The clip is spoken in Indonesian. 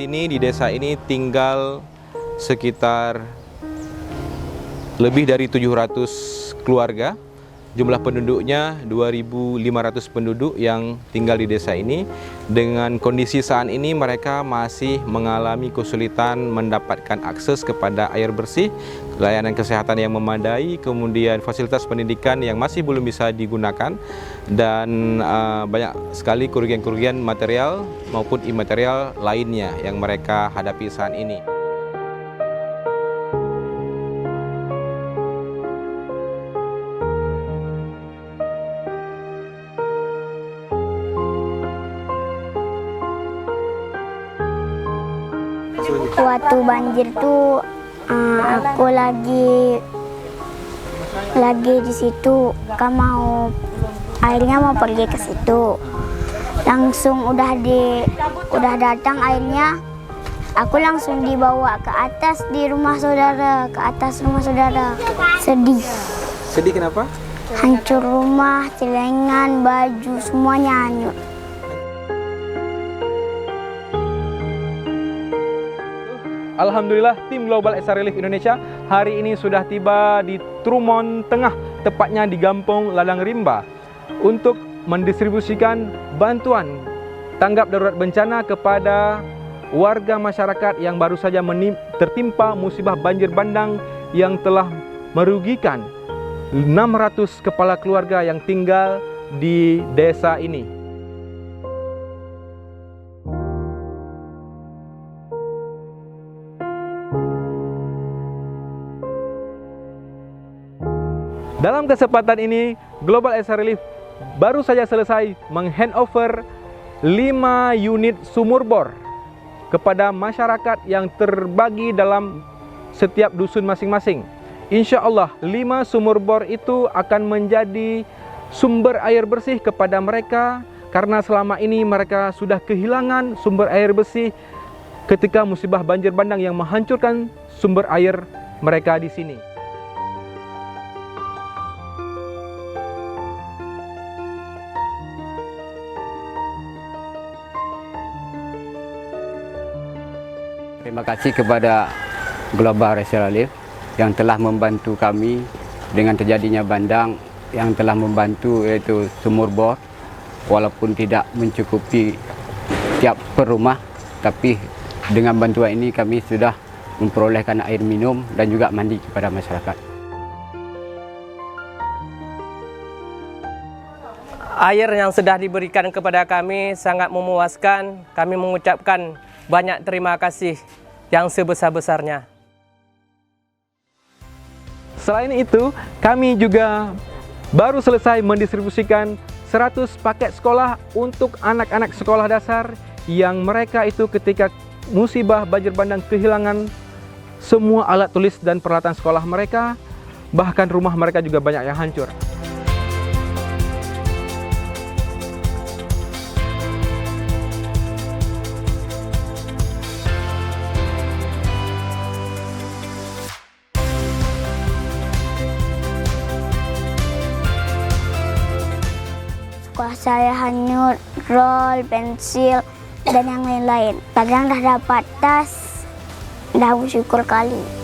sini di desa ini tinggal sekitar lebih dari 700 keluarga. Jumlah penduduknya 2.500 penduduk yang tinggal di desa ini. Dengan kondisi saat ini mereka masih mengalami kesulitan mendapatkan akses kepada air bersih, layanan kesehatan yang memadai, kemudian fasilitas pendidikan yang masih belum bisa digunakan, dan banyak sekali kerugian-kerugian material maupun imaterial lainnya yang mereka hadapi saat ini. Waktu banjir tuh aku lagi di situ, kan airnya mau pergi ke situ. Langsung udah datang airnya, aku langsung dibawa ke atas rumah saudara. Sedih kenapa? Hancur rumah, celengan, baju, semuanya hanyut. Alhamdulillah, tim Global SR Relief Indonesia hari ini sudah tiba di Trumon Tengah, tepatnya di Gampong Ladang Rimba, untuk mendistribusikan bantuan tanggap darurat bencana kepada warga masyarakat yang baru saja tertimpa musibah banjir bandang yang telah merugikan 600 kepala keluarga yang tinggal di desa ini. Dalam kesempatan ini, Global SR Relief baru saja selesai menghandover 5 unit sumur bor kepada masyarakat yang terbagi dalam setiap dusun masing-masing. Insya Allah, 5 sumur bor itu akan menjadi sumber air bersih kepada mereka, karena selama ini mereka sudah kehilangan sumber air bersih ketika musibah banjir bandang yang menghancurkan sumber air mereka di sini. Terima kasih kepada Global SR Relief yang telah membantu kami dengan terjadinya bandang, yang telah membantu yaitu sumur bor, walaupun tidak mencukupi tiap per rumah, tapi dengan bantuan ini kami sudah memperolehkan air minum dan juga mandi kepada masyarakat. Air yang sudah diberikan kepada kami sangat memuaskan. Kami mengucapkan banyak terima kasih yang sebesar-besarnya. Selain itu, kami juga baru selesai mendistribusikan 100 paket sekolah untuk anak-anak sekolah dasar yang mereka itu ketika musibah banjir bandang kehilangan semua alat tulis dan peralatan sekolah mereka, bahkan rumah mereka juga banyak yang hancur. Sekolah saya hanyut, roll, pensil, dan yang lain-lain. Kadang dah dapat tas, dah bersyukur kali.